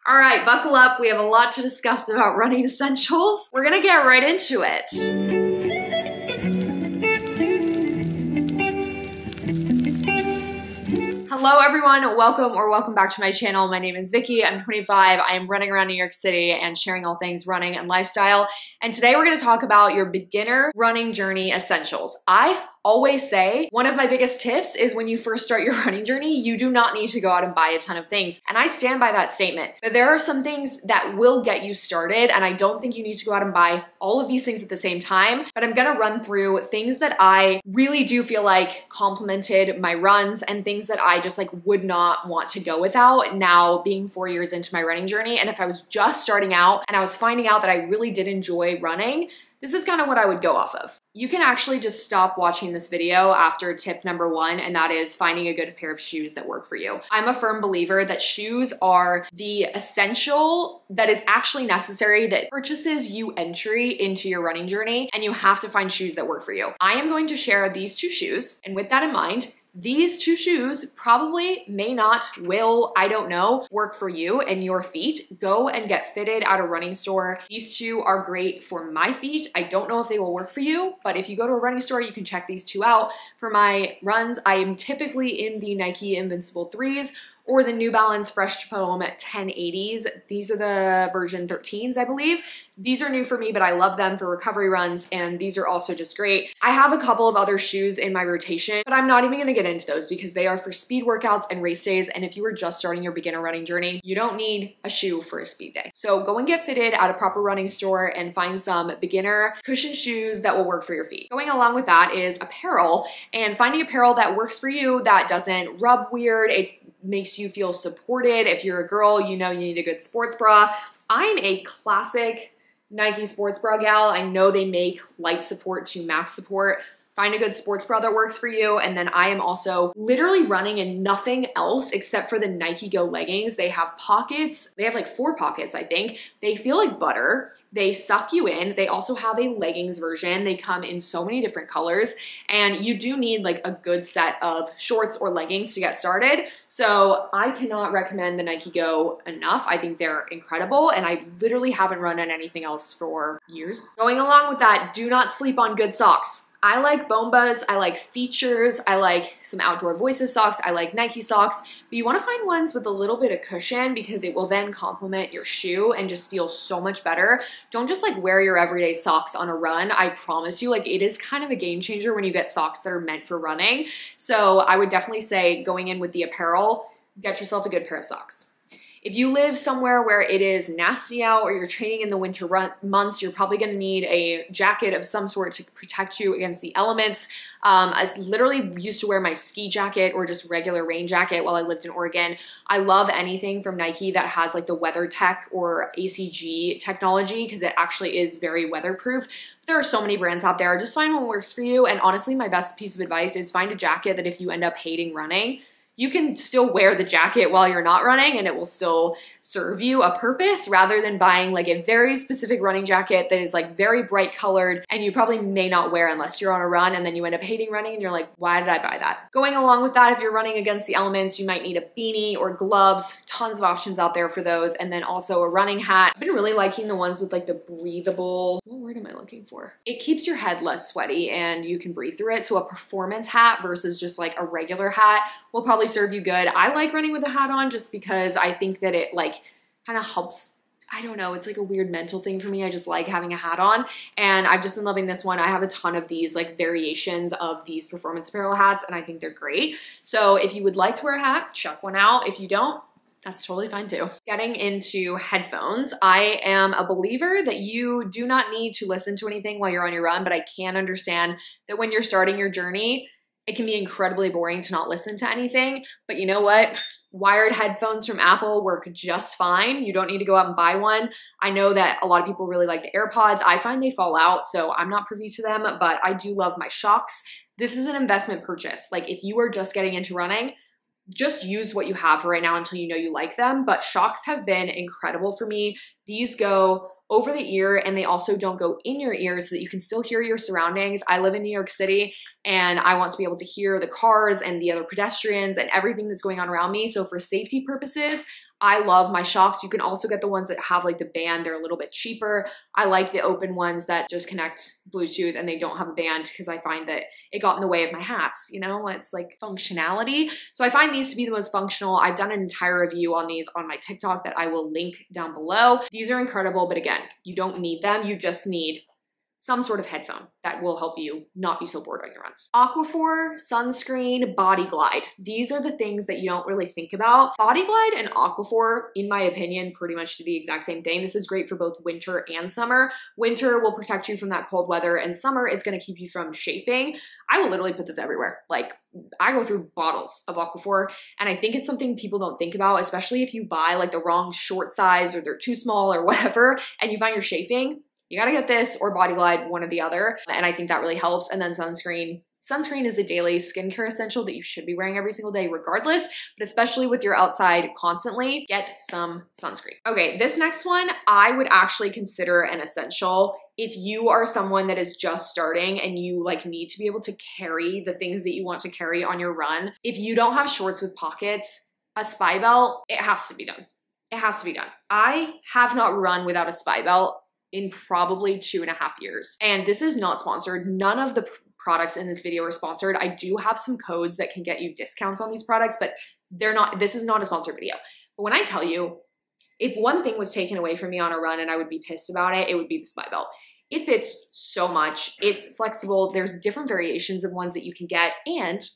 All right, buckle up. We have a lot to discuss about running essentials. We're gonna get right into it. Hello everyone, welcome back to my channel. My name is Vicky, I'm 25. I am running around New York City and sharing all things running and lifestyle. And today we're gonna talk about your beginner running journey essentials. I always say one of my biggest tips is when you first start your running journey, you do not need to go out and buy a ton of things. And I stand by that statement. But there are some things that will get you started, and I don't think you need to go out and buy all of these things at the same time. But I'm gonna run through things that I really do feel like complemented my runs and things that I just like would not want to go without now being 4 years into my running journey. And if I was just starting out and I was finding out that I really did enjoy running, this is kind of what I would go off of. You can actually just stop watching this video after tip number 1, and that is finding a good pair of shoes that work for you. I'm a firm believer that shoes are the essential that is actually necessary that purchases you entry into your running journey, and you have to find shoes that work for you. I am going to share these 2 shoes, and with that in mind, these 2 shoes probably may not, will, I don't know, work for you and your feet. Go and get fitted at a running store. These 2 are great for my feet. I don't know if they will work for you, but if you go to a running store, you can check these 2 out. For my runs, I am typically in the Nike Invincible 3s or the New Balance Fresh Foam 1080s. These are the version 13s, I believe. These are new for me, but I love them for recovery runs, and these are also just great. I have a couple of other shoes in my rotation, but I'm not even gonna get into those because they are for speed workouts and race days, and if you are just starting your beginner running journey, you don't need a shoe for a speed day. So go and get fitted at a proper running store and find some beginner cushion shoes that will work for your feet. Going along with that is apparel, and finding apparel that works for you, that doesn't rub weird, it makes you feel supported. If you're a girl, you know you need a good sports bra. I'm a classic Nike sports bra gal. I know they make light support to max support. Find a good sports bra that works for you. And then I am also literally running in nothing else except for the Nike Go leggings. They have pockets. They have like 4 pockets, I think. They feel like butter. They suck you in. They also have a leggings version. They come in so many different colors. And you do need like a good set of shorts or leggings to get started. So I cannot recommend the Nike Go enough. I think they're incredible. And I literally haven't run in anything else for years. Going along with that, do not sleep on good socks. I like Bombas, I like Features, I like some Outdoor Voices socks, I like Nike socks, but you wanna find ones with a little bit of cushion because it will then complement your shoe and just feel so much better. Don't just like wear your everyday socks on a run. I promise you, like it is kind of a game changer when you get socks that are meant for running. So I would definitely say going in with the apparel, get yourself a good pair of socks. If you live somewhere where it is nasty out or you're training in the winter months, you're probably gonna need a jacket of some sort to protect you against the elements. I literally used to wear my ski jacket or just regular rain jacket while I lived in Oregon. I love anything from Nike that has like the WeatherTech or ACG technology because it actually is very weatherproof. There are so many brands out there. Just find one that works for you. And honestly, my best piece of advice is find a jacket that if you end up hating running, you can still wear the jacket while you're not running and it will still serve you a purpose rather than buying like a very specific running jacket that is like very bright colored and you probably may not wear unless you're on a run and then you end up hating running and you're like, why did I buy that? Going along with that, if you're running against the elements, you might need a beanie or gloves, tons of options out there for those. And then also a running hat. I've been really liking the ones with like the breathable, what word am I looking for? It keeps your head less sweaty and you can breathe through it. So a performance hat versus just like a regular hat will probably serve you good. I like running with a hat on just because I think that it like kind of helps. I don't know, it's like a weird mental thing for me. I just like having a hat on and I've just been loving this one. I have a ton of these like variations of these performance apparel hats and I think they're great. So if you would like to wear a hat, check one out. If you don't, that's totally fine too. Getting into headphones, I am a believer that you do not need to listen to anything while you're on your run, but I can understand that when you're starting your journey, it can be incredibly boring to not listen to anything, but you know what? Wired headphones from Apple work just fine. You don't need to go out and buy one. I know that a lot of people really like the AirPods. I find they fall out, so I'm not privy to them, but I do love my Shokz. This is an investment purchase. Like if you are just getting into running, just use what you have for right now until you know you like them, but Shokz have been incredible for me. These go over the ear and they also don't go in your ear so that you can still hear your surroundings. I live in New York City and I want to be able to hear the cars and the other pedestrians and everything that's going on around me. So for safety purposes, I love my Shokz. You can also get the ones that have like the band. They're a little bit cheaper. I like the open ones that just connect Bluetooth and they don't have a band because I find that it got in the way of my hats, you know? It's like functionality. So I find these to be the most functional. I've done an entire review on these on my TikTok that I will link down below. These are incredible, but again, you don't need them. You just need some sort of headphone that will help you not be so bored on your runs. Aquaphor, sunscreen, Body Glide. These are the things that you don't really think about. Body Glide and Aquaphor, in my opinion, pretty much do the exact same thing. This is great for both winter and summer. Winter will protect you from that cold weather, and summer, it's gonna keep you from chafing. I will literally put this everywhere. Like, I go through bottles of Aquaphor, and I think it's something people don't think about, especially if you buy like the wrong short size or they're too small or whatever, and you find you're chafing. You gotta get this or Body Glide, one or the other. And I think that really helps. And then sunscreen. Sunscreen is a daily skincare essential that you should be wearing every single day regardless, but especially with you're outside constantly, get some sunscreen. Okay, this next one, I would actually consider an essential. If you are someone that is just starting and you like need to be able to carry the things that you want to carry on your run, if you don't have shorts with pockets, a Spibelt, it has to be done. It has to be done. I have not run without a Spibelt in probably 2.5 years. And this is not sponsored. None of the products in this video are sponsored. I do have some codes that can get you discounts on these products, but they're not, this is not a sponsored video. But when I tell you, if one thing was taken away from me on a run and I would be pissed about it, it would be the Spibelt. It fits so much. It's flexible. There's different variations of ones that you can get. And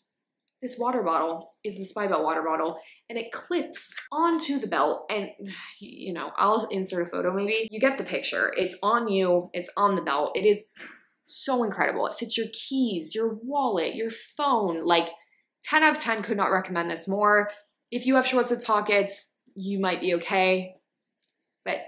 this water bottle is the Spibelt water bottle, and it clips onto the belt. And you know, I'll insert a photo maybe. You get the picture. It's on you, it's on the belt. It is so incredible. It fits your keys, your wallet, your phone. Like 10 out of 10, could not recommend this more. If you have shorts with pockets, you might be okay, but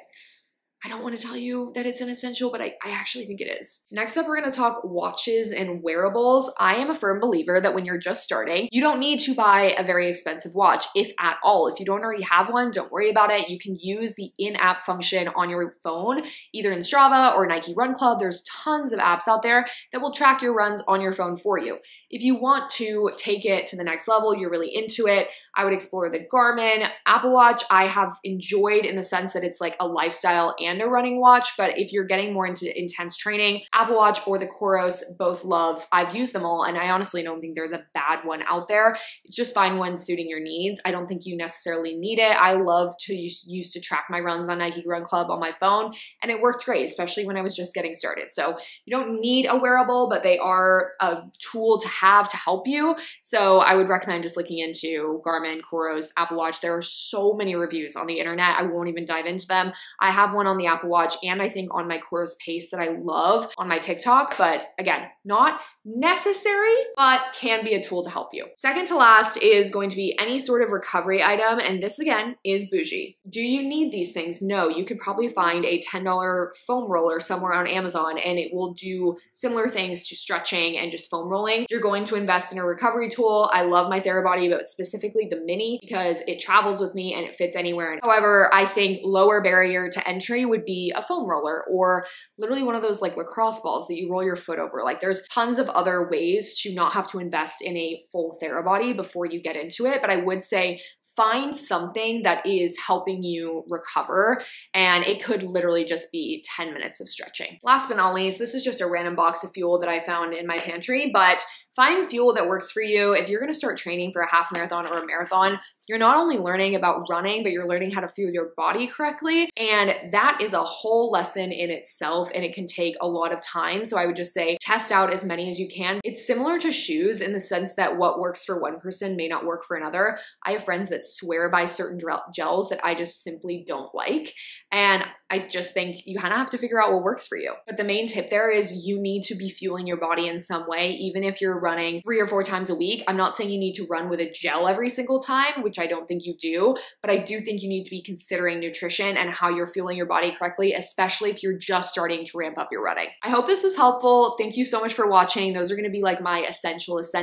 I don't want to tell you that it's an essential, but I actually think it is. Next up, we're going to talk watches and wearables. I am a firm believer that when you're just starting, you don't need to buy a very expensive watch, if at all. If you don't already have one, don't worry about it. You can use the in-app function on your phone, either in Strava or Nike Run Club. There's tons of apps out there that will track your runs on your phone for you. If you want to take it to the next level, you're really into it, I would explore the Garmin. Apple Watch, I have enjoyed in the sense that it's like a lifestyle and a running watch, but if you're getting more into intense training, Apple Watch or the Coros, both love. I've used them all, and I honestly don't think there's a bad one out there. Just find one suiting your needs. I don't think you necessarily need it. I love to use to track my runs on Nike Run Club on my phone, and it worked great, especially when I was just getting started. So you don't need a wearable, but they are a tool to have to help you. So I would recommend just looking into Garmin, Coros, Apple Watch. There are so many reviews on the internet. I won't even dive into them. I have one on the Apple Watch and I think on my Coros Pace that I love on my TikTok, but again, not necessary, but can be a tool to help you. Second to last is going to be any sort of recovery item, and this again is bougie. Do you need these things? No, you could probably find a $10 foam roller somewhere on Amazon and it will do similar things to stretching and just foam rolling. You're going to invest in a recovery tool. I love my Therabody, but specifically the mini because it travels with me and it fits anywhere. However, I think lower barrier to entry would be a foam roller or literally one of those like lacrosse balls that you roll your foot over. Like there's tons of other ways to not have to invest in a full Therabody before you get into it. But I would say find something that is helping you recover, and it could literally just be 10 minutes of stretching. Last but not least, this is just a random box of fuel that I found in my pantry, but find fuel that works for you. If you're gonna start training for a half marathon or a marathon, you're not only learning about running, but you're learning how to fuel your body correctly. And that is a whole lesson in itself, and it can take a lot of time. So I would just say test out as many as you can. It's similar to shoes in the sense that what works for one person may not work for another. I have friends that swear by certain gels that I just simply don't like. And I just think you kind of have to figure out what works for you. But the main tip there is you need to be fueling your body in some way, even if you're running 3 or 4 times a week. I'm not saying you need to run with a gel every single time, which I don't think you do, but I do think you need to be considering nutrition and how you're fueling your body correctly, especially if you're just starting to ramp up your running. I hope this was helpful. Thank you so much for watching. Those are gonna be like my essentials.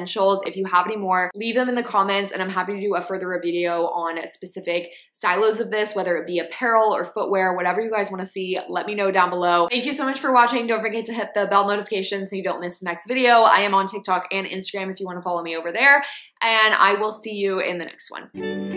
If you have any more, leave them in the comments and I'm happy to do a further video on specific silos of this, whether it be apparel or footwear, whatever you guys wanna see, let me know down below. Thank you so much for watching. Don't forget to hit the bell notification so you don't miss the next video. I am on TikTok and Instagram if you wanna follow me over there, and I will see you in the next one.